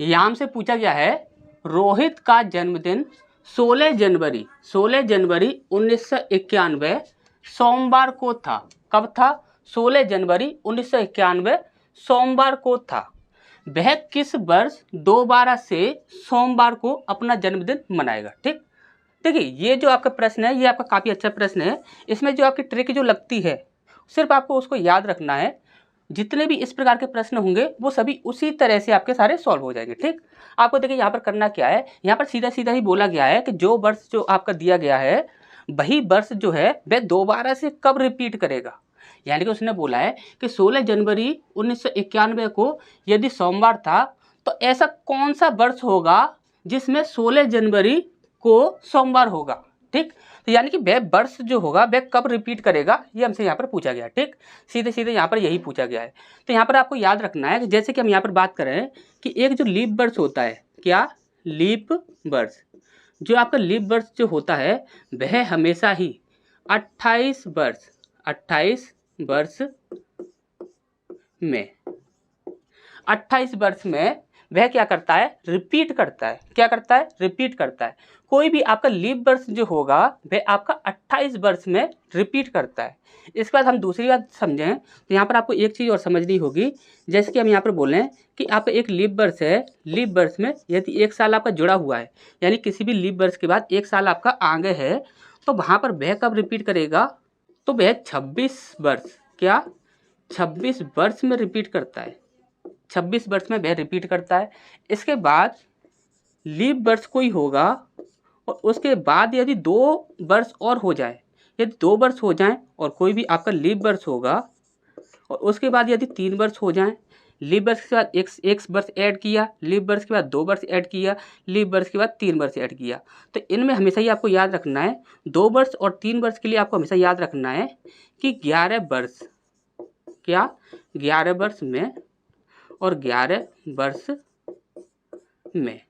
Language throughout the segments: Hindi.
यहाँ हमसे पूछा गया है रोहित का जन्मदिन 16 जनवरी 1991 सोमवार को था। कब था? 16 जनवरी 1991 सोमवार को था। वह किस वर्ष दोबारा से सोमवार को अपना जन्मदिन मनाएगा? ठीक, देखिए ये जो आपका प्रश्न है ये आपका काफ़ी अच्छा प्रश्न है। इसमें जो आपकी ट्रिक जो लगती है सिर्फ आपको उसको याद रखना है। जितने भी इस प्रकार के प्रश्न होंगे वो सभी उसी तरह से आपके सारे सॉल्व हो जाएंगे। ठीक, आपको देखिए यहाँ पर करना क्या है, यहाँ पर सीधा सीधा ही बोला गया है कि जो वर्ष जो आपका दिया गया है वही वर्ष जो है वह दोबारा से कब रिपीट करेगा। यानी कि उसने बोला है कि 16 जनवरी 1991 को यदि सोमवार था तो ऐसा कौन सा वर्ष होगा जिसमें 16 जनवरी को सोमवार होगा। ठीक, तो यानी कि वह वर्ष जो होगा वह कब रिपीट करेगा ये हमसे यहाँ पर पूछा गया है। ठीक, सीधे सीधे यहाँ पर यही पूछा गया है। तो यहाँ पर आपको याद रखना है कि जैसे कि हम यहाँ पर बात करें कि एक जो लीप वर्ष होता है, क्या लीप वर्ष, जो आपका लीप वर्ष जो होता है वह हमेशा ही 28 वर्ष में 28 वर्ष में वह क्या करता है? रिपीट करता है। क्या करता है? रिपीट करता है। कोई भी आपका लीप वर्ष जो होगा वह आपका 28 वर्ष में रिपीट करता है। इसके बाद हम दूसरी बात समझें तो यहाँ पर आपको एक चीज़ और समझनी होगी। जैसे कि हम यहाँ पर बोलें कि आपका एक लीप वर्ष है, लीप वर्ष में यदि एक साल आपका जुड़ा हुआ है, यानी किसी भी लीप वर्ष के बाद एक साल आपका आगे है, तो वहाँ पर वह कब रिपीट करेगा? तो वह 26 वर्ष, क्या 26 वर्ष में रिपीट करता है। 26 वर्ष में वह रिपीट करता है। इसके बाद लीप वर्ष कोई होगा और उसके बाद यदि 2 वर्ष और हो जाए, यदि 2 वर्ष हो जाएं और कोई भी आपका लीप वर्ष होगा और उसके बाद यदि 3 वर्ष हो जाएं, लीप वर्ष के बाद एक वर्ष ऐड किया, लीप वर्ष के बाद 2 वर्ष ऐड किया, लीप वर्ष के बाद 3 वर्ष ऐड किया, तो इनमें हमेशा ही आपको याद रखना है 2 वर्ष और 3 वर्ष के लिए आपको हमेशा याद रखना है कि 11 वर्ष, क्या 11 वर्ष में और 11 वर्ष में,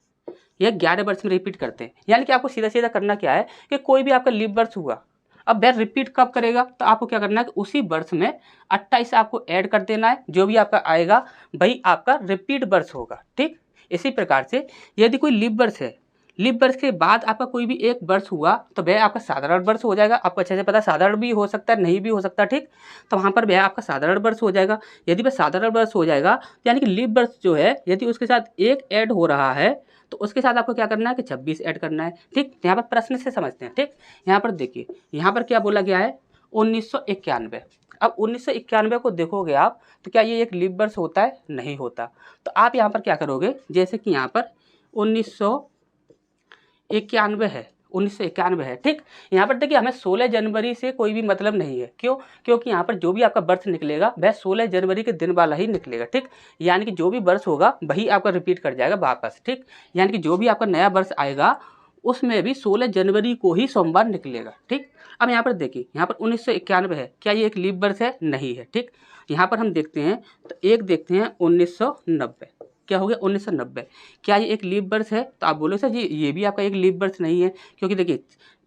यह 11 वर्ष में रिपीट करते हैं। यानी कि आपको सीधा सीधा करना क्या है कि कोई भी आपका लीप वर्ष हुआ, अब वह रिपीट कब करेगा? तो आपको क्या करना है कि उसी वर्ष में 28 आपको ऐड कर देना है, जो भी आपका आएगा वही आपका रिपीट वर्ष होगा। ठीक, इसी प्रकार से यदि कोई लीप वर्ष है, लीप वर्ष के बाद आपका कोई भी एक वर्ष हुआ तो वह आपका साधारण वर्ष हो जाएगा। आपको अच्छे से पता है साधारण भी हो सकता है, नहीं भी हो सकता। ठीक, तो वहाँ पर वह आपका साधारण वर्ष हो जाएगा। यदि वह साधारण वर्ष हो जाएगा तो यानी कि लीप वर्ष जो है यदि उसके साथ एक ऐड हो रहा है तो उसके साथ आपको क्या करना है कि 26 ऐड करना है। ठीक, यहाँ पर प्रश्न से समझते हैं। ठीक, यहाँ पर देखिए यहाँ पर क्या बोला गया है 1991। अब 1991 को देखोगे आप तो क्या ये एक लीप वर्ष होता है? नहीं होता। तो आप यहाँ पर क्या करोगे, जैसे कि यहाँ पर 1991 है, 1991 है। ठीक, यहाँ पर देखिए हमें 16 जनवरी से कोई भी मतलब नहीं है। क्यों? क्योंकि यहाँ पर जो भी आपका वर्ष निकलेगा वह 16 जनवरी के दिन वाला ही निकलेगा। ठीक, यानी कि जो भी वर्ष होगा वही आपका रिपीट कर जाएगा वापस। ठीक, यानी कि जो भी आपका नया वर्ष आएगा उसमें भी 16 जनवरी को ही सोमवार निकलेगा। ठीक, अब यहाँ पर देखिए यहाँ पर 1991 है, क्या ये एक लीप वर्ष है? नहीं है। ठीक, यहाँ पर हम देखते हैं तो एक देखते हैं 1990, क्या हो गया 1990, क्या ये एक लीप वर्ष है? तो आप बोलो सर ये भी आपका एक लीप वर्ष नहीं है, क्योंकि देखिए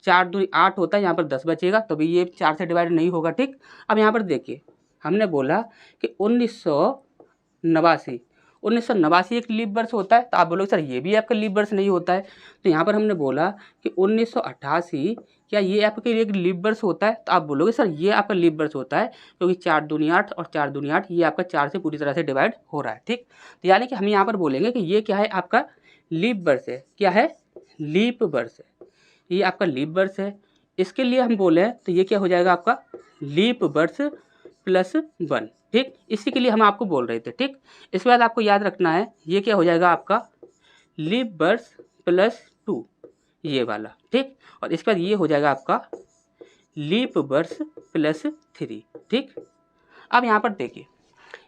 4 दूनी 8 होता है, यहाँ पर 10 बचेगा तो भी ये 4 से डिवाइड नहीं होगा। ठीक, अब यहाँ पर देखिए हमने बोला कि 1989 एक लीप वर्ष होता है, तो आप बोलोगे सर ये भी आपका लीप वर्ष नहीं होता है। तो यहाँ पर हमने बोला कि 1988 क्या ये आपके एक लीप वर्ष होता है? तो आप बोलोगे सर ये आपका लीप वर्ष होता है, क्योंकि 4 दूनी 8 और 4 दूनी 8 ये आपका 4 से पूरी तरह से डिवाइड हो रहा है। ठीक, तो यानी कि हम यहाँ पर बोलेंगे कि ये क्या है आपका लीप वर्ष है। क्या है? लीप वर्ष है, ये आपका लीप वर्ष है। इसके लिए हम बोले तो ये क्या हो जाएगा आपका लीप वर्ष +1। ठीक, इसी के लिए हम आपको बोल रहे थे। ठीक, इसके बाद आपको याद रखना है ये क्या हो जाएगा आपका लीप वर्ष +2, ये वाला। ठीक, और इसके बाद ये हो जाएगा आपका लीप वर्ष +3। ठीक, अब यहाँ पर देखिए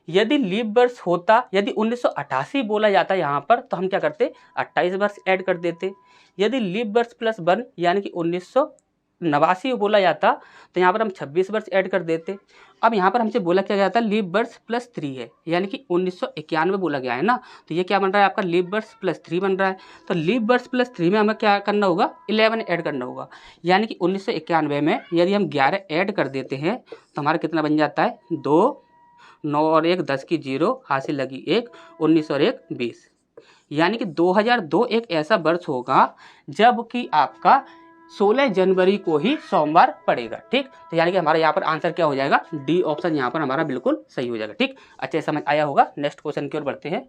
यदि लीप वर्ष होता, यदि 1988 बोला जाता यहाँ पर तो हम क्या करते 28 वर्ष ऐड कर देते। यदि लीप वर्ष +1 यानी कि 1989 बोला जाता तो यहाँ पर हम 26 वर्ष ऐड कर देते। अब यहाँ पर हमसे बोला क्या जाता लीप वर्ष +3 है, यानी कि 1991 बोला गया है ना, तो ये क्या बन रहा है आपका लीप वर्ष +3 बन रहा है। तो लीप वर्ष +3 में हमें क्या करना होगा 11 ऐड करना होगा, यानी कि 1991 में यदि हम 11 ऐड कर देते हैं तो हमारा कितना बन जाता है 2, 9 और 1 10 की 0, हाथ से लगी 1, 19 और 1 20, यानी कि 2002 एक ऐसा वर्ष होगा जब कि आपका 16 जनवरी को ही सोमवार पड़ेगा। ठीक, तो यानी कि हमारा यहाँ पर आंसर क्या हो जाएगा, डी ऑप्शन यहाँ पर हमारा बिल्कुल सही हो जाएगा। ठीक, अच्छे समझ आया होगा। नेक्स्ट क्वेश्चन की ओर बढ़ते हैं।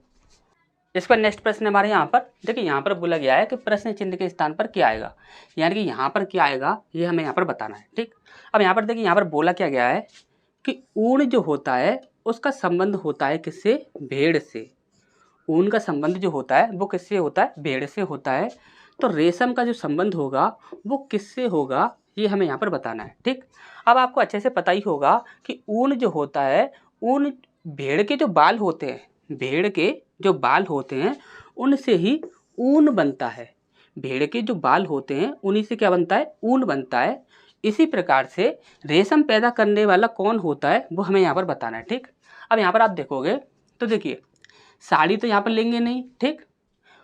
इस पर नेक्स्ट प्रश्न हमारे यहाँ पर देखिए, यहाँ पर बोला गया है कि प्रश्न चिन्ह के स्थान पर क्या आएगा, यानी कि यहाँ पर क्या आएगा ये हमें यहाँ पर बताना है। ठीक, अब यहाँ पर देखिए, यहाँ पर बोला क्या गया है कि ऊन जो होता है उसका संबंध होता है किससे, भेड़ से। ऊन का संबंध जो होता है वो किससे होता है, भेड़ से होता है। तो रेशम का जो संबंध होगा वो किससे होगा, ये हमें यहाँ पर बताना है। ठीक, अब आपको अच्छे से पता ही होगा कि ऊन जो होता है, ऊन भेड़ के जो बाल होते हैं, भेड़ के जो बाल होते हैं उनसे ही ऊन बनता है। भेड़ के जो बाल होते हैं उन्हीं से क्या बनता है, ऊन बनता है। इसी प्रकार से रेशम पैदा करने वाला कौन होता है वो हमें यहाँ पर बताना है। ठीक, अब यहाँ पर आप देखोगे तो देखिए, साड़ी तो यहाँ पर लेंगे नहीं, ठीक,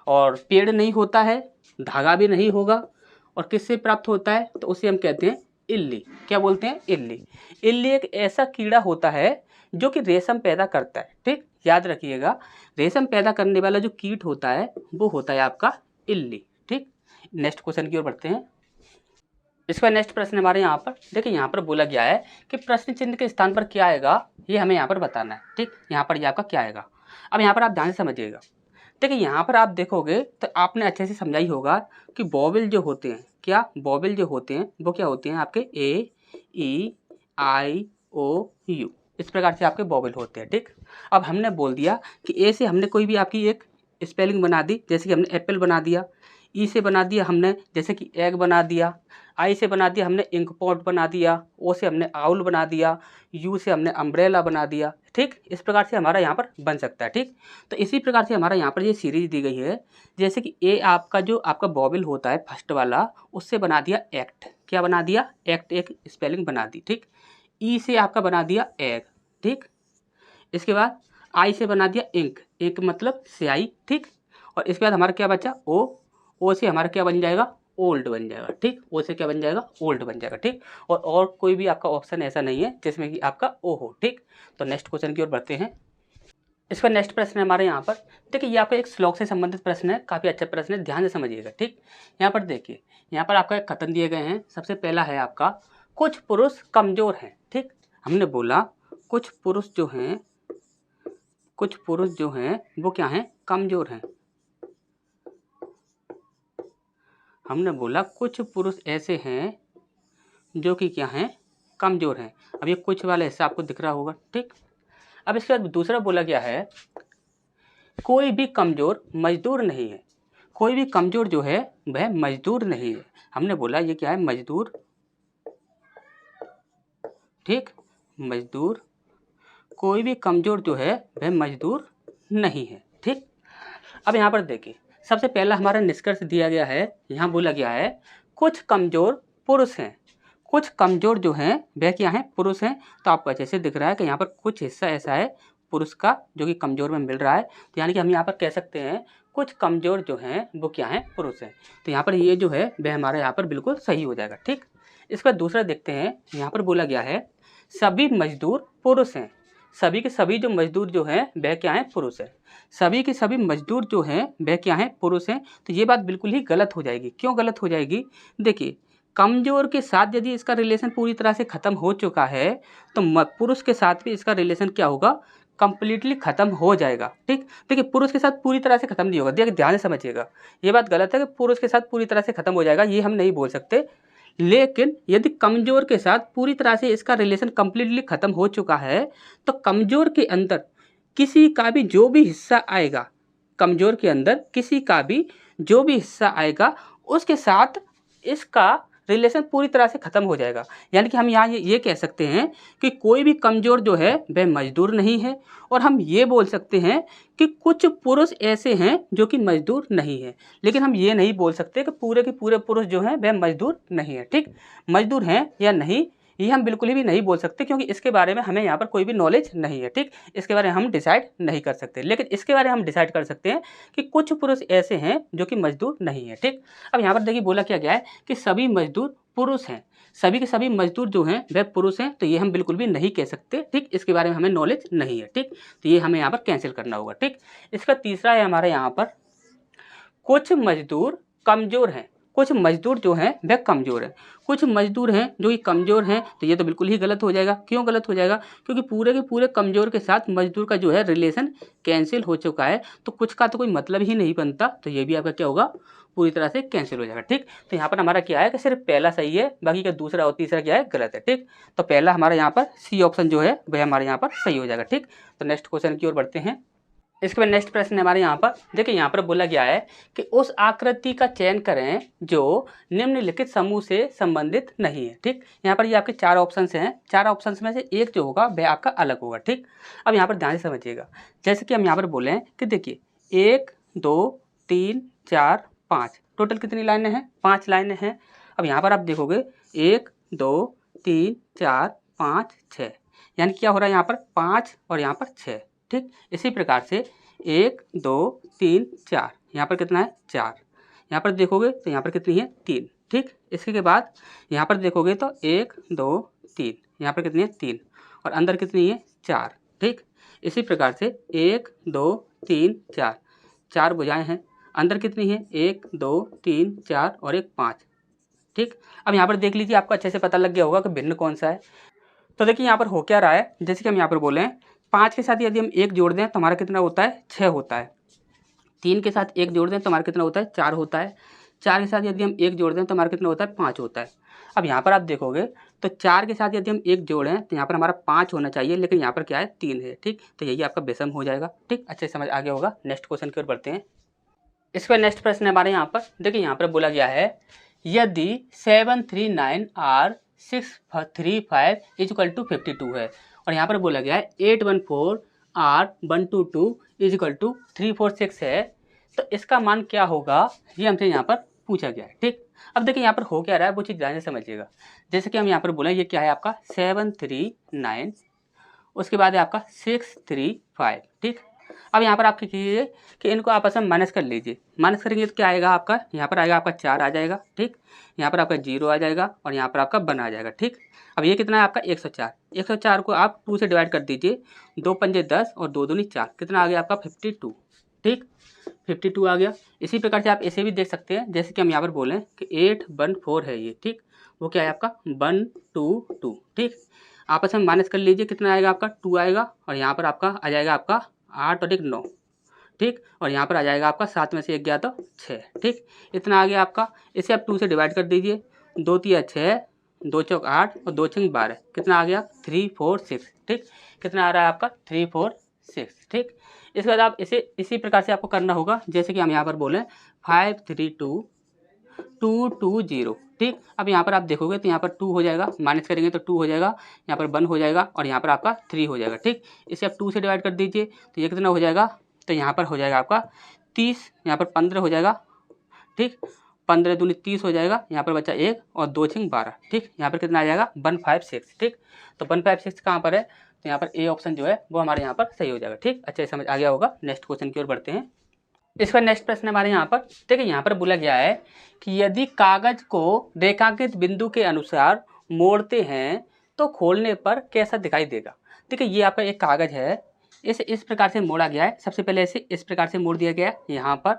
और पेड़ नहीं होता है, धागा भी नहीं होगा, और किससे प्राप्त होता है, तो उसे हम कहते हैं इल्ली। क्या बोलते हैं, इल्ली। इल्ली एक ऐसा कीड़ा होता है जो कि रेशम पैदा करता है। ठीक, याद रखिएगा, रेशम पैदा करने वाला जो कीट होता है वो होता है आपका इल्ली। ठीक, नेक्स्ट क्वेश्चन की ओर बढ़ते हैं। इसका नेक्स्ट प्रश्न हमारे यहाँ पर देखिए, यहाँ पर बोला गया है कि प्रश्न चिन्ह के स्थान पर क्या आएगा ये हमें यहाँ पर बताना है। ठीक, यहाँ पर ये आपका क्या आएगा। अब यहाँ पर आप ध्यान से समझिएगा। देखिए, यहाँ पर आप देखोगे तो आपने अच्छे से समझा ही होगा कि वोवेल जो होते हैं, क्या वोवेल जो होते हैं वो क्या होते हैं आपके, ए, ई, आई, ओ, यू, इस प्रकार से आपके वोवेल होते हैं। ठीक, अब हमने बोल दिया कि ए से हमने कोई भी आपकी एक स्पेलिंग बना दी, जैसे कि हमने एप्पल बना दिया। ई से बना दिया हमने जैसे कि एग बना दिया। आई से बना दिया हमने इंक पॉट बना दिया। ओ से हमने आउल बना दिया। यू से हमने अम्ब्रेला बना दिया। ठीक, इस प्रकार से हमारा यहाँ पर बन सकता है। ठीक, तो इसी प्रकार से हमारा यहाँ पर ये सीरीज दी गई है। जैसे कि ए आपका जो आपका वोवेल होता है फर्स्ट वाला, उससे बना दिया एक्ट। क्या बना दिया, एक्ट, एक स्पेलिंग बना दी। ठीक, ई से आपका बना दिया एग। ठीक, इसके बाद आई से बना दिया इंक, इंक मतलब स्याही। ठीक, और इसके बाद हमारा क्या बचा, ओ से हमारा क्या बन जाएगा, ओल्ड बन जाएगा। ठीक, ओ से क्या बन जाएगा, ओल्ड बन जाएगा। ठीक, और कोई भी आपका ऑप्शन ऐसा नहीं है जिसमें कि आपका ओ हो। ठीक, तो नेक्स्ट क्वेश्चन की ओर बढ़ते हैं। इसका नेक्स्ट प्रश्न है हमारे यहाँ पर देखिए, ये आपका एक श्लोक से संबंधित प्रश्न है, काफ़ी अच्छा प्रश्न है, ध्यान से समझिएगा। ठीक, यहाँ पर देखिए, यहाँ पर आपका एक कथन दिए गए हैं। सबसे पहला है आपका, कुछ पुरुष कमज़ोर हैं। ठीक, हमने बोला कुछ पुरुष जो हैं, कुछ पुरुष जो हैं वो क्या हैं, कमज़ोर हैं। हमने बोला कुछ पुरुष ऐसे हैं जो कि क्या हैं, कमज़ोर हैं। अब ये कुछ वाला हिस्सा आपको दिख रहा होगा। ठीक, अब इसके बाद दूसरा बोला गया है, कोई भी कमज़ोर मजदूर नहीं है। कोई भी कमज़ोर जो है वह मजदूर नहीं है। हमने बोला ये क्या है, मजदूर। ठीक, मजदूर, कोई भी कमज़ोर जो है वह मजदूर नहीं है। ठीक, अब यहाँ पर देखिए, सबसे पहला हमारा निष्कर्ष दिया गया है। यहाँ बोला गया है कुछ कमज़ोर पुरुष हैं। कुछ कमज़ोर जो हैं वह क्या हैं, पुरुष हैं। तो आपको अच्छे से दिख रहा है कि यहाँ पर कुछ हिस्सा ऐसा है पुरुष का जो कि कमज़ोर में मिल रहा है। तो यानी कि हम यहाँ पर कह सकते हैं कुछ कमज़ोर जो हैं वो क्या हैं, पुरुष हैं। तो यहाँ पर ये जो है वह हमारा यहाँ पर बिल्कुल सही हो जाएगा। ठीक, इसके बाद दूसरा देखते हैं। यहाँ पर बोला गया है सभी मजदूर पुरुष हैं। सभी के सभी जो मजदूर जो हैं वह क्या हैं, पुरुष हैं। सभी के सभी मजदूर जो हैं वह क्या हैं, पुरुष हैं। तो ये बात बिल्कुल ही गलत हो जाएगी। क्यों गलत हो जाएगी, देखिए, कमज़ोर के साथ यदि इसका रिलेशन पूरी तरह से ख़त्म हो चुका है तो पुरुष के साथ भी इसका रिलेशन क्या होगा, कंप्लीटली ख़त्म हो जाएगा। ठीक, देखिए, पुरुष के साथ पूरी तरह से ख़त्म नहीं होगा। देखिए, ध्यान से समझिएगा, ये बात गलत है कि पुरुष के साथ पूरी तरह से ख़त्म हो जाएगा, ये हम नहीं बोल सकते। लेकिन यदि कमज़ोर के साथ पूरी तरह से इसका रिलेशन कंप्लीटली ख़त्म हो चुका है तो कमज़ोर के अंदर किसी का भी जो भी हिस्सा आएगा, कमज़ोर के अंदर किसी का भी जो भी हिस्सा आएगा उसके साथ इसका रिलेशन पूरी तरह से ख़त्म हो जाएगा। यानी कि हम यहाँ ये कह सकते हैं कि कोई भी कमज़ोर जो है वह मजदूर नहीं है। और हम ये बोल सकते हैं कि कुछ पुरुष ऐसे हैं जो कि मजदूर नहीं है। लेकिन हम ये नहीं बोल सकते कि पूरे के पूरे पुरुष जो हैं वह मजदूर नहीं है। ठीक, मजदूर हैं या नहीं ये हम बिल्कुल ही भी नहीं बोल सकते, क्योंकि इसके बारे में हमें यहाँ पर कोई भी नॉलेज नहीं है। ठीक, इसके बारे में हम डिसाइड नहीं कर सकते। लेकिन इसके बारे में हम डिसाइड कर सकते हैं कि कुछ पुरुष ऐसे हैं जो कि मजदूर नहीं है। ठीक, अब यहाँ पर देखिए बोला क्या गया है कि सभी मजदूर पुरुष हैं। सभी के सभी मजदूर जो हैं वह पुरुष हैं, तो ये हम बिल्कुल भी नहीं कह सकते। ठीक, इसके बारे में हमें नॉलेज नहीं है। ठीक, तो ये हमें यहाँ पर कैंसिल करना होगा। ठीक, इसका तीसरा है हमारे यहाँ पर कुछ मजदूर कमज़ोर हैं, कुछ मजदूर जो हैं वह कमज़ोर हैं, कुछ मजदूर हैं जो कि कमज़ोर हैं, तो ये तो बिल्कुल ही गलत हो जाएगा। क्यों गलत हो जाएगा? क्योंकि पूरे के पूरे कमज़ोर के साथ मजदूर का जो है रिलेशन कैंसिल हो चुका है, तो कुछ का तो कोई मतलब ही नहीं बनता, तो ये भी आपका क्या होगा, पूरी तरह से कैंसिल हो जाएगा। ठीक, तो यहाँ पर हमारा क्या है कि सिर्फ पहला सही है, बाकी का दूसरा और तीसरा क्या है, गलत है। ठीक, तो पहला हमारा यहाँ पर सी ऑप्शन जो है वह हमारे यहाँ पर सही हो जाएगा। ठीक, तो नेक्स्ट क्वेश्चन की ओर बढ़ते हैं। इसके बाद नेक्स्ट प्रश्न हमारे यहाँ पर देखिए, यहाँ पर बोला गया है कि उस आकृति का चयन करें जो निम्नलिखित समूह से संबंधित नहीं है। ठीक, यहाँ पर ये आपके चार ऑप्शंस हैं, चार ऑप्शंस में से एक जो होगा वह आपका अलग होगा। ठीक, अब यहाँ पर ध्यान से समझिएगा, जैसे कि हम यहाँ पर बोले कि देखिए 1 2 3 4 5, टोटल कितनी लाइनें हैं, 5 लाइनें हैं। अब यहाँ पर आप देखोगे 1 2 3 4 5 6, यानी क्या हो रहा है यहाँ पर 5 और यहाँ पर 6। ठीक, इसी प्रकार से 1 2 3 4, यहाँ पर कितना है 4, यहाँ पर देखोगे तो यहाँ पर कितनी है 3। ठीक, इसके बाद यहाँ पर देखोगे तो 1 2 3, यहाँ पर कितनी है 3, और अंदर कितनी है 4। ठीक, इसी प्रकार से 1 2 3 4, 4 भुजाएं हैं, अंदर कितनी है 1 2 3 4 और 1 5। ठीक, अब यहाँ पर देख लीजिए, आपको अच्छे से पता लग गया होगा कि भिन्न कौन सा है। तो देखिए यहाँ पर हो क्या रहा है, जैसे कि हम यहाँ पर बोले 5 के साथ यदि हम 1 जोड़ दें तो हमारा कितना होता है 6 होता है, 3 के साथ 1 जोड़ दें तो हमारा कितना होता है 4 होता है, 4 के साथ यदि हम 1 जोड़ दें तो हमारा कितना होता है 5 होता है। अब यहाँ पर आप देखोगे तो 4 के साथ यदि हम 1 जोड़ें तो यहाँ पर हमारा 5 होना चाहिए, लेकिन यहाँ पर क्या है 3 है। ठीक, तो यही आपका विषम हो जाएगा। ठीक, अच्छे से समझ आ गया होगा। नेक्स्ट क्वेश्चन की ओर बढ़ते हैं। इसका नेक्स्ट प्रश्न हमारे यहाँ पर देखिए, यहाँ पर बोला गया है यदि 739 R 635 इक्वल टू 52 है, और यहाँ पर बोला गया है 814 R 122 इक्वल टू 346 है, तो इसका मान क्या होगा, ये हमसे यहाँ पर पूछा गया है। ठीक, अब देखिए यहाँ पर हो क्या रहा है वो चीज़ ध्यान से समझिएगा। जैसे कि हम यहाँ पर बोले ये क्या है आपका 739, उसके बाद है आपका 635। ठीक, अब यहाँ पर आप क्या कीजिए कि इनको आपस में माइनस कर लीजिए, माइनस करेंगे तो क्या आएगा आपका, यहाँ पर आएगा आपका 4 आ जाएगा। ठीक, यहाँ पर आपका 0 आ जाएगा और यहाँ पर आपका 1 आ जाएगा। ठीक, अब ये कितना है आपका 104, 104 को आप 2 से डिवाइड कर दीजिए, 2 पंजे 10 और 2 दूनी 4, कितना आ गया आपका 52। ठीक, 52 आ गया। इसी प्रकार से आप ऐसे भी देख सकते हैं, जैसे कि हम यहाँ पर बोलें कि 814 है ये। ठीक, वो क्या है आपका 122। ठीक, आपस में माइनस कर लीजिए, कितना आएगा आपका 2 आएगा, और यहाँ पर आपका आ जाएगा आपका 8 और 1 9। ठीक, और यहाँ पर आ जाएगा आपका 7 में से 1 गया तो 6। ठीक, इतना आ गया आपका। इसे आप 2 से डिवाइड कर दीजिए, 2 3 6, 2 चौक 8 और 2 6 12, कितना आ गया 346। ठीक, कितना आ रहा है आपका 346। ठीक, इसके बाद आप इसे इसी प्रकार से आपको करना होगा, जैसे कि हम यहाँ पर बोलें 532220। ठीक, अब यहाँ पर आप देखोगे तो यहाँ पर 2 हो जाएगा, माइनस करेंगे तो 2 हो जाएगा, यहाँ पर 1 हो जाएगा और यहाँ पर आपका 3 हो जाएगा। ठीक, इसे आप 2 से डिवाइड कर दीजिए तो ये कितना हो जाएगा, तो यहाँ पर हो जाएगा आपका 30, यहाँ पर 15 हो जाएगा। ठीक, 15 दूनी 30 हो जाएगा, यहाँ पर बचा 1 और 2 6 12। ठीक, यहाँ पर कितना आ जाएगा 156। ठीक, तो 156 कहाँ पर है, तो यहाँ पर ए ऑप्शन जो है वो हमारे यहाँ पर सही हो जाएगा। ठीक, अच्छे समझ आ गया होगा। नेक्स्ट क्वेश्चन की ओर बढ़ते हैं। इसका नेक्स्ट प्रश्न हमारे यहाँ पर देखिए, यहाँ पर बोला गया है कि यदि कागज को रेखांकित बिंदु के अनुसार मोड़ते हैं तो खोलने पर कैसा दिखाई देगा। देखिए ये आपका एक कागज है, इसे इस प्रकार से मोड़ा गया है। सबसे पहले इसे इस प्रकार से मोड़ दिया गया यहाँ पर,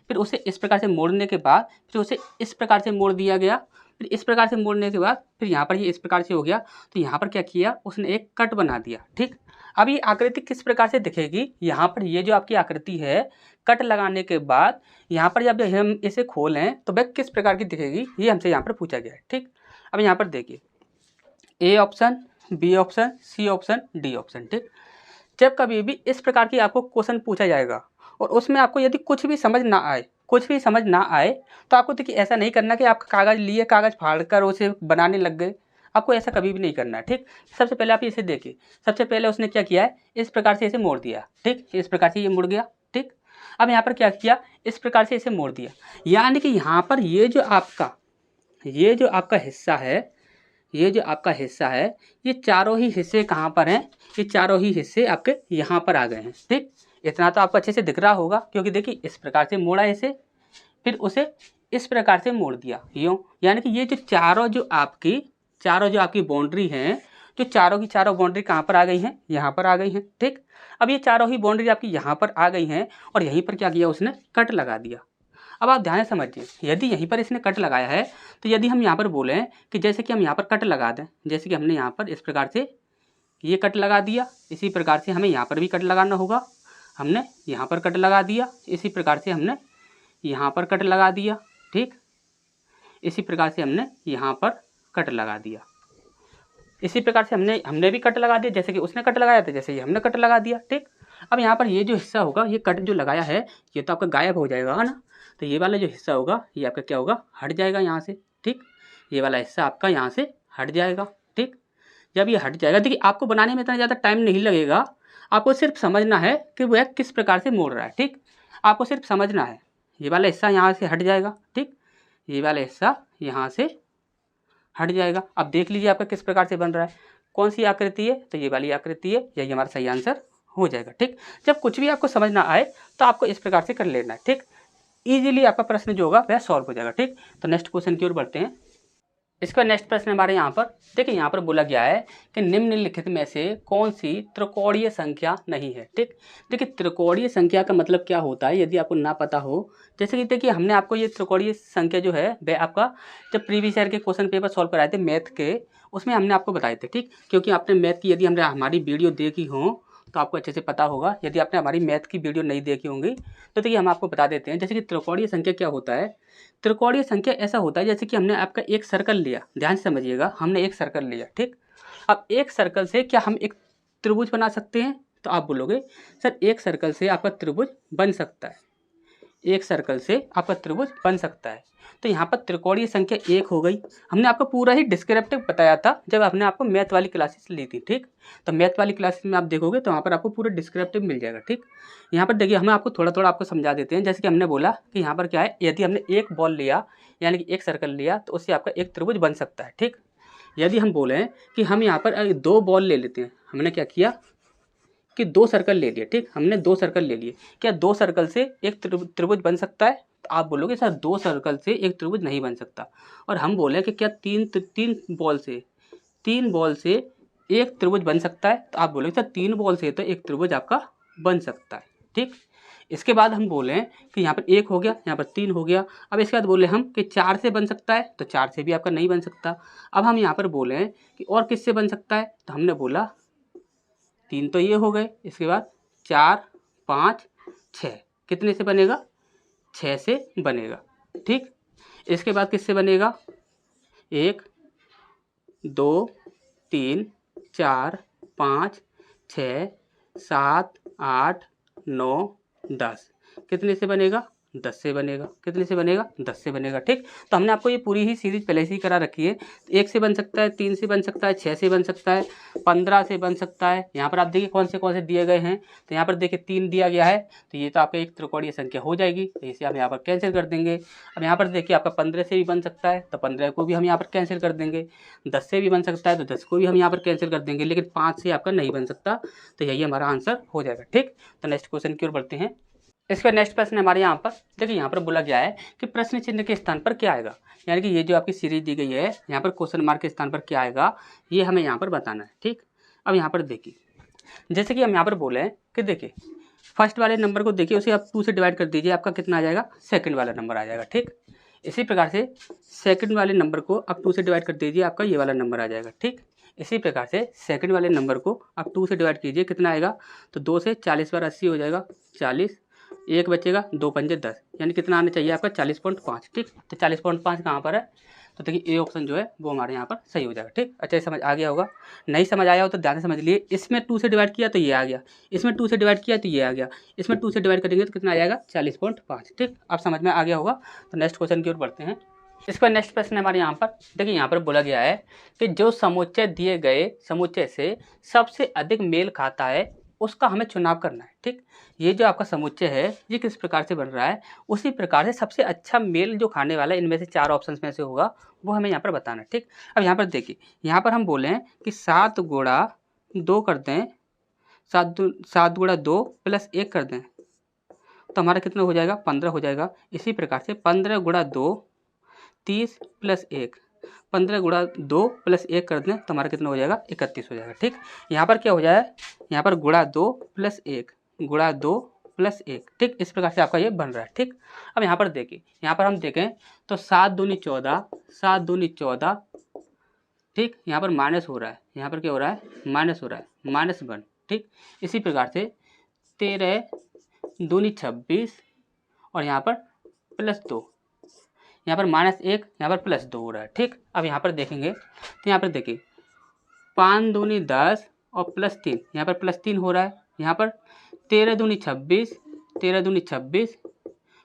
फिर उसे इस प्रकार से मोड़ने के बाद फिर उसे इस प्रकार से मोड़ दिया गया, फिर इस प्रकार से मोड़ने के बाद फिर यहाँ पर ये इस प्रकार से हो गया। तो यहाँ पर क्या किया, उसने एक कट बना दिया। ठीक, अब ये आकृति किस प्रकार से दिखेगी, यहाँ पर ये जो आपकी आकृति है कट लगाने के बाद यहाँ पर जब हम इसे खोलें तो वह किस प्रकार की दिखेगी, ये हमसे यहाँ पर पूछा गया है। ठीक, अब यहाँ पर देखिए A option, B option, C option, D option. ठीक, जब कभी भी इस प्रकार की आपको क्वेश्चन पूछा जाएगा और उसमें आपको यदि कुछ भी समझ ना आए, कुछ भी समझ ना आए, तो आपको देखिए ऐसा नहीं करना कि आप कागज़ लिए, कागज़ फाड़ कर उसे बनाने लग गए, आपको ऐसा कभी भी नहीं करना है। ठीक, सबसे पहले आप इसे देखिए, सबसे पहले उसने क्या किया है, इस प्रकार से इसे मोड़ दिया। ठीक, इस प्रकार से ये मुड़ गया। ठीक, अब यहाँ पर क्या किया, इस प्रकार से इसे मोड़ दिया, यानी कि यहाँ पर ये जो आपका हिस्सा है, ये जो आपका हिस्सा है, ये चारों ही हिस्से कहाँ पर हैं, ये चारों ही हिस्से आपके यहाँ पर आ गए हैं। ठीक, इतना तो आपको अच्छे से दिख रहा होगा, क्योंकि देखिए इस प्रकार से मोड़ा इसे, फिर उसे इस प्रकार से मोड़ दिया यूँ, यानी कि ये जो चारों जो आपकी बाउंड्री हैं, जो चारों की चारों बाउंड्री कहाँ पर आ गई हैं, यहाँ पर आ गई हैं। ठीक, अब ये चारों ही बाउंड्री आपकी यहाँ पर आ गई हैं और यहीं पर क्या किया उसने, कट लगा दिया। अब आप ध्यान से समझिए, यदि यहीं पर इसने कट लगाया है तो यदि हम यहाँ पर बोलें कि जैसे कि हम यहाँ पर कट लगा दें, जैसे कि हमने यहाँ पर इस प्रकार से ये कट लगा दिया, इसी प्रकार से हमें यहाँ पर भी कट लगाना होगा। हमने यहाँ पर कट लगा दिया, इसी प्रकार से हमने यहाँ पर कट लगा दिया, ठीक। इसी प्रकार से हमने यहाँ पर कट लगा दिया, इसी प्रकार से हमने भी कट लगा दिया, जैसे कि उसने कट लगाया था, जैसे ये हमने कट लगा दिया, ठीक। अब यहाँ पर ये जो हिस्सा होगा, ये कट जो लगाया है ये तो आपका गायब हो जाएगा, है ना। तो ये वाला जो हिस्सा होगा ये आपका क्या होगा, हट जाएगा यहाँ से, ठीक। ये वाला हिस्सा आपका यहाँ से हट जाएगा, ठीक। जब ये हट जाएगा, देखिए आपको बनाने में इतना ज़्यादा टाइम नहीं लगेगा, आपको सिर्फ समझना है कि वह किस प्रकार से मोड़ रहा है, ठीक। आपको सिर्फ समझना है। ये वाला हिस्सा यहाँ से हट जाएगा, ठीक। ये वाला हिस्सा यहाँ से हट जाएगा। अब देख लीजिए आपका किस प्रकार से बन रहा है, कौन सी आकृति है, तो ये वाली आकृति है, यही हमारा सही आंसर हो जाएगा, ठीक। जब कुछ भी आपको समझ ना आए तो आपको इस प्रकार से कर लेना है, ठीक। इजीली आपका प्रश्न जो होगा वह सॉल्व हो जाएगा, ठीक। तो नेक्स्ट क्वेश्चन की ओर बढ़ते हैं। इसका नेक्स्ट प्रश्न हमारे यहाँ पर देखिए, यहाँ पर बोला गया है कि निम्नलिखित में से कौन सी त्रिकोणीय संख्या नहीं है, ठीक। देखिए त्रिकोणीय संख्या का मतलब क्या होता है, यदि आपको ना पता हो, जैसे कि देखिए हमने आपको ये त्रिकोणीय संख्या जो है वह आपका जब प्रीवियस ईयर के क्वेश्चन पेपर सॉल्व कराए थे मैथ के, उसमें हमने आपको बताए थे, ठीक। क्योंकि आपने मैथ की यदि हमने हमारी वीडियो देखी हो तो आपको अच्छे से पता होगा। यदि आपने हमारी मैथ की वीडियो नहीं देखी होंगी तो देखिए हम आपको बता देते हैं। जैसे कि त्रिकोणीय संख्या क्या होता है, त्रिकोणीय संख्या ऐसा होता है जैसे कि हमने आपका एक सर्कल लिया, ध्यान से समझिएगा, हमने एक सर्कल लिया, ठीक। अब एक सर्कल से क्या हम एक त्रिभुज बना सकते हैं, तो आप बोलोगे सर एक सर्कल से आपका त्रिभुज बन सकता है, एक सर्कल से आपका त्रिभुज बन सकता है। तो यहाँ पर त्रिकोणीय संख्या एक हो गई। हमने आपको पूरा ही डिस्क्रिप्टिव बताया था जब आपने आपको मैथ वाली क्लासेस ली थी, ठीक। तो मैथ वाली क्लासेस में आप देखोगे तो वहाँ पर आपको पूरा डिस्क्रिप्टिव मिल जाएगा, ठीक। यहाँ पर देखिए हम आपको थोड़ा थोड़ा आपको समझा देते हैं। जैसे कि हमने बोला कि यहाँ पर क्या है, यदि हमने एक बॉल लिया यानी कि एक सर्कल लिया तो उससे आपका एक त्रिभुज बन सकता है, ठीक। यदि हम बोलें कि हम यहाँ पर दो बॉल ले लेते हैं, हमने क्या किया कि दो सर्कल ले लिए, ठीक। हमने दो सर्कल ले लिए, क्या दो सर्कल से एक त्रिभुज बन सकता है, तो आप बोलोगे सर दो सर्कल से एक त्रिभुज नहीं बन सकता। और हम बोले कि क्या तीन बॉल से एक त्रिभुज बन सकता है, तो आप बोलोगे सर तीन बॉल से तो एक त्रिभुज आपका बन सकता है, ठीक। इसके बाद हम बोलें कि यहाँ पर एक हो गया, यहाँ पर तीन हो गया। अब इसके बाद बोले हम कि चार से बन सकता है, तो चार से भी आपका नहीं बन सकता। अब हम यहाँ पर बोलें कि और किससे बन सकता है, तो हमने बोला तीन तो ये हो गए, इसके बाद चार पाँच छः, कितने से बनेगा, छः से बनेगा, ठीक। इसके बाद किससे बनेगा, एक दो तीन चार पाँच छः सात आठ नौ 10, कितने से बनेगा, 10 से बनेगा, कितने से बनेगा, 10 से बनेगा, ठीक। तो हमने आपको ये पूरी ही सीरीज पहले से ही करा रखी है। एक से बन सकता है, तीन से बन सकता है, 6 से बन सकता है, 15 से बन सकता है। यहाँ पर आप देखिए कौन से दिए गए हैं, तो यहाँ पर देखिए 3 दिया गया है, तो ये तो आपका एक त्रिकोणीय संख्या हो जाएगी, तो इसे हम यहाँ पर कैंसिल कर देंगे। अब यहाँ पर देखिए आपका 15 से भी बन सकता है, तो 15 को भी हम यहाँ पर कैंसिल कर देंगे। 10 से भी बन सकता है, तो 10 को भी हम यहाँ पर कैंसिल कर देंगे, लेकिन 5 से आपका नहीं बन सकता, तो यही हमारा आंसर हो जाएगा, ठीक। तो नेक्स्ट क्वेश्चन की ओर बढ़ते हैं। इसका नेक्स्ट प्रश्न हमारे यहाँ पर देखिए, यहाँ पर बोला गया है कि प्रश्न चिन्ह के स्थान पर क्या आएगा, यानी कि ये जो आपकी सीरीज दी गई है यहाँ पर क्वेश्चन मार्क के स्थान पर क्या आएगा ये हमें यहाँ पर बताना है, ठीक। अब यहाँ पर देखिए, जैसे कि हम यहाँ पर बोले हैं कि देखिए फर्स्ट वाले नंबर को देखिए उसे आप 2 से डिवाइड कर दीजिए, आपका कितना आ जाएगा, सेकंड वाला नंबर आ जाएगा, ठीक। इसी प्रकार से सेकंड वाले नंबर को आप 2 से डिवाइड कर दीजिए, आपका ये वाला नंबर आ जाएगा, ठीक। इसी प्रकार से सेकंड वाले नंबर को आप 2 से डिवाइड कीजिए, कितना आएगा, तो 2 से 40 बार 80 हो जाएगा, 40, एक बचेगा, 2 पंजे 10, यानी कितना आना चाहिए आपका 40.5, ठीक। तो 40.5 कहाँ पर है, तो देखिए ए ऑप्शन जो है वो हमारे यहाँ पर सही हो जाएगा, ठीक। अच्छा समझ आ गया होगा, नहीं समझ आया हो तो ध्यान से समझ लिए। इसमें 2 से डिवाइड किया तो ये आ गया, इसमें 2 से डिवाइड किया तो ये आ गया, इसमें 2 से डिवाइड करेंगे तो कितना आ जाएगा 40.5, ठीक। आप समझ में आ गया होगा। तो नेक्स्ट क्वेश्चन की ओर बढ़ते हैं। इसका नेक्स्ट प्रश्न हमारे यहाँ पर देखिए, यहाँ पर बोला गया है कि जो समुच्चय दिए गए समुच्चय से सबसे अधिक मेल खाता है उसका हमें चुनाव करना है, ठीक। ये जो आपका समुच्चय है ये किस प्रकार से बन रहा है, उसी प्रकार से सबसे अच्छा मेल जो खाने वाला इनमें से 4 ऑप्शंस में से होगा वो हमें यहाँ पर बताना है, ठीक। अब यहाँ पर देखिए, यहाँ पर हम बोलें कि 7 गुणा 2 कर दें, 7 गुणा 2 प्लस 1 कर दें, तो हमारा कितना हो जाएगा, 15 हो जाएगा। इसी प्रकार से 15 गुणा 2 30 प्लस 1, 15 गुणा 2 प्लस 1 कर दें तो हमारा कितना हो जाएगा, 31 हो जाएगा, ठीक। यहाँ पर क्या हो जाए, यहाँ पर गुणा 2 प्लस 1, गुणा 2 +1, ठीक। इस प्रकार से आपका ये बन रहा है, ठीक। अब यहाँ पर देखिए, यहाँ पर हम देखें तो 7 दूनी 14, 7 दूनी 14, ठीक। यहाँ पर माइनस हो रहा है, यहाँ पर क्या हो रहा है, माइनस हो रहा है, -1, ठीक। इसी प्रकार से 13 दूनी 26 और यहाँ पर +2, यहाँ पर -1, यहाँ पर +2 हो रहा है, ठीक। अब यहाँ पर देखेंगे तो यहाँ पर देखिए 5 दूनी 10 और +3, यहाँ पर +3 हो रहा है। यहाँ पर 13 दूनी 26, 13 दूनी 26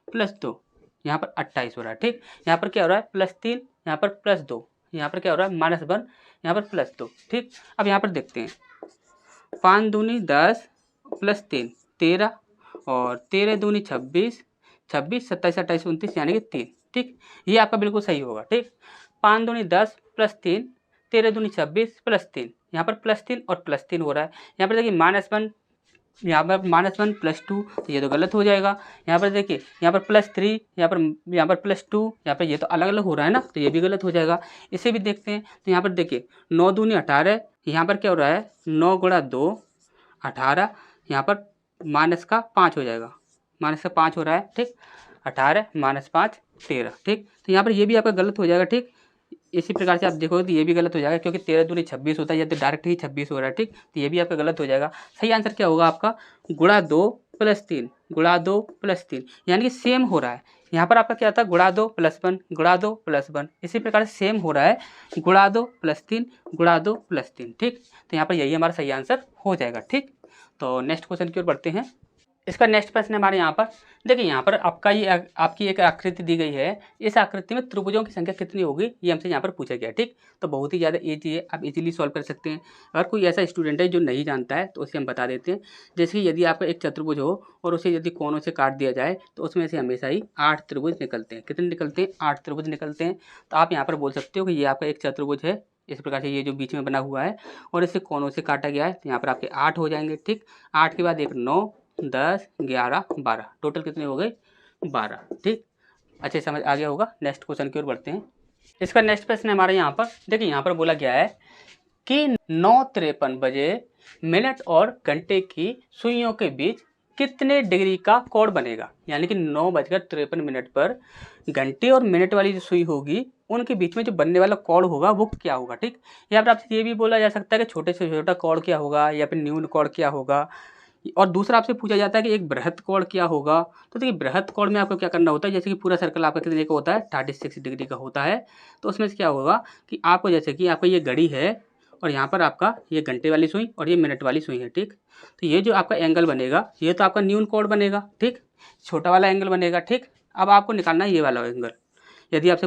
+2, यहाँ पर 28 हो रहा है, ठीक। यहाँ पर क्या हो रहा है, +3, यहाँ पर +2, यहाँ पर क्या हो रहा है, -1, यहाँ पर +2, ठीक। अब यहाँ पर देखते हैं 5 दूनी 10 +3 13 और 13 दूनी 26, 26 27 28 29 यानी कि 3, ठीक। ये आपका बिल्कुल सही होगा, ठीक। 5 दूनी 10 +3, 13 दूनी 26 +3, यहाँ पर +3 और +3 हो रहा है। यहाँ पर देखिए -1, यहाँ पर -1 +2, तो ये तो गलत हो जाएगा। यहाँ पर देखिए, यहाँ पर +3, यहाँ पर +2, यहाँ पर ये तो अलग अलग हो रहा है ना, तो ये भी गलत हो जाएगा। इसे भी देखते हैं तो यहाँ पर देखिए 9 दूनी 18, यहाँ पर क्या हो रहा है, 9 गुणा 2 18, यहाँ पर -5 हो जाएगा, -5 हो रहा है, ठीक। 18 -5 13, ठीक। तो यहाँ पर ये भी आपका गलत हो जाएगा, ठीक। इसी प्रकार से आप देखोगे तो ये भी गलत हो जाएगा, क्योंकि 13 दूनी 26 होता है, या तो डायरेक्ट ही 26 हो रहा है, ठीक। तो ये भी आपका गलत हो जाएगा। सही आंसर क्या होगा आपका, गुणा 2 + 3, गुणा 2 + 3, यानी कि सेम हो रहा है। यहाँ पर आपका क्या था, गुणा 2 + 1, गुणा 2 + 1, इसी प्रकार से सेम हो रहा है, गुणा 2 + 3, गुणा 2 + 3, ठीक। तो यहाँ पर यही हमारा सही आंसर हो जाएगा, ठीक। तो नेक्स्ट क्वेश्चन की ओर बढ़ते हैं। इसका नेक्स्ट प्रश्न हमारे यहाँ पर देखिए, यहाँ पर आपकी एक आकृति दी गई है। इस आकृति में त्रिभुजों की संख्या कितनी होगी, ये हमसे यहाँ पर पूछा गया, ठीक। तो बहुत ही ज़्यादा ईजी है, आप इजीली सॉल्व कर सकते हैं। अगर कोई ऐसा स्टूडेंट है जो नहीं जानता है तो उसे हम बता देते हैं। जैसे कि यदि आपका एक चतुर्भुज हो और उसे यदि कोनों से काट दिया जाए तो उसमें से हमेशा ही 8 त्रिभुज निकलते हैं। कितने निकलते हैं, 8 त्रिभुज निकलते हैं। तो आप यहाँ पर बोल सकते हो कि ये आपका एक चतुर्भुज है, इस प्रकार से ये जो बीच में बना हुआ है और इसे कोनों से काटा गया है, तो यहाँ पर आपके 8 हो जाएंगे, ठीक। 8 के बाद एक 9 10 11 12, टोटल कितने हो गए, 12, ठीक। अच्छे समझ आ गया होगा। नेक्स्ट क्वेश्चन की ओर बढ़ते हैं। इसका नेक्स्ट प्रश्न हमारे यहाँ पर देखिए, यहाँ पर बोला गया है कि 9:53 बजे मिनट और घंटे की सुइयों के बीच कितने डिग्री का कोण बनेगा। यानी कि 9:53 पर घंटे और मिनट वाली जो सुई होगी उनके बीच में जो बनने वाला कोण होगा वो क्या होगा, ठीक। यहाँ पर आपसे ये भी बोला जा सकता है कि छोटे से छोटा कोण क्या होगा या फिर न्यून कोण क्या होगा, और दूसरा आपसे पूछा जाता है कि एक बृहत कोण क्या होगा। तो देखिए, बृहत कोण में आपको क्या करना होता है, जैसे कि पूरा सर्कल आपका कितने का होता है, 36 डिग्री का होता है। तो उसमें से क्या होगा कि आपको, जैसे कि आपका ये घड़ी है और यहाँ पर आपका ये घंटे वाली सुई और ये मिनट वाली सुई है, ठीक। तो ये जो आपका एंगल बनेगा ये तो आपका न्यून कोण बनेगा, ठीक, छोटा वाला एंगल बनेगा, ठीक। अब आपको निकालना है ये वाला एंगल। यदि आपसे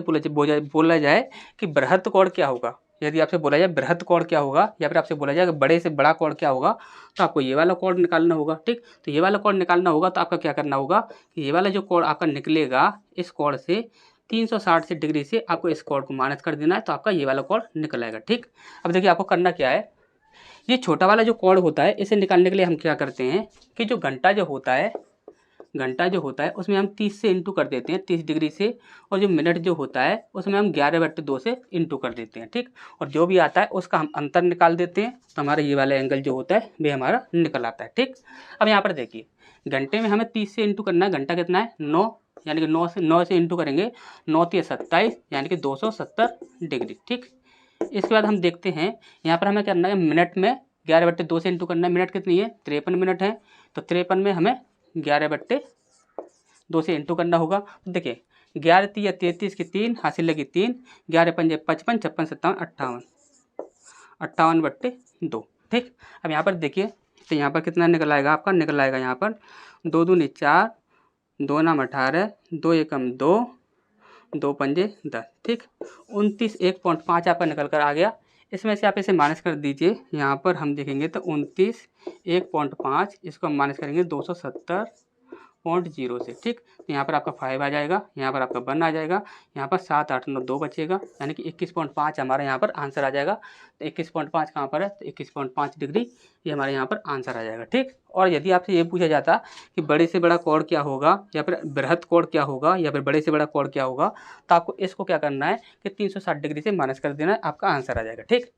बोला जाए कि बृहत कोण क्या होगा, यदि आपसे बोला जाए बृहत कोण क्या होगा, या फिर आपसे बोला जाए कि बड़े से बड़ा कोण क्या होगा, तो आपको ये वाला कोण निकालना होगा, ठीक। तो ये वाला कोण निकालना होगा तो आपका क्या करना होगा कि ये वाला जो कोण आपका निकलेगा, इस कोण से 360 डिग्री से आपको इस कोण को माइनस कर देना है, तो आपका ये वाला कोण निकल आएगा, ठीक। अब देखिए, आपको करना क्या है, ये छोटा वाला जो कोण होता है इसे निकालने के लिए हम क्या करते हैं कि जो घंटा जो होता है उसमें हम 30 से इंटू कर देते हैं, 30 डिग्री से, और जो मिनट जो होता है उसमें हम 11/2 से इंटू कर देते हैं, ठीक। और जो भी आता है उसका हम अंतर निकाल देते हैं, तो हमारा ये वाला एंगल जो होता है वे हमारा निकल आता है, ठीक। अब यहाँ पर देखिए, घंटे में हमें 30 से इंटू करना है, घंटा कितना है 9, यानी कि 9 से इंटू करेंगे, 9 × 27 यानी कि 270 डिग्री, ठीक। इसके बाद हम देखते हैं यहाँ पर हमें करना है मिनट में 11/2 से इंटू करना है। मिनट कितनी है, 53 मिनट है, तो 53 में हमें 11/2 से इंटू करना होगा। देखिए, 11 × 3 = 33 की 3 हासिल लगी 3, 11 × 5 = 55, 56 57 58, 58/2, ठीक। अब यहाँ पर देखिए, तो यहाँ पर कितना निकल आएगा, आपका निकल आएगा यहाँ पर 2 दूनी 4, 2 नाम 18, 2 एकम 2, 2 पंजे 10, ठीक। 29 1.5 आपका निकल कर आ गया। इसमें से आप इसे माइनस कर दीजिए, यहाँ पर हम देखेंगे तो 29 1.5, इसको हम माइनस करेंगे 270.0 से, ठीक। तो यहाँ पर आपका 5 आ जाएगा, यहाँ पर आपका 1 आ जाएगा, यहाँ पर 7 8 9 2 बचेगा, यानी कि 21.5 हमारा यहाँ पर आंसर आ जाएगा। तो 21.5 कहाँ पर है, तो 21.5 डिग्री ये हमारे यहाँ पर आंसर आ जाएगा, ठीक। और यदि आपसे ये पूछा जाता कि बड़े से बड़ा कोण क्या होगा, या फिर बृहत कोण क्या होगा, या फिर बड़े से बड़ा कोण क्या होगा, तो आपको इसको क्या करना है कि 360 डिग्री से माइनस कर देना है, आपका आंसर आ जाएगा, ठीक।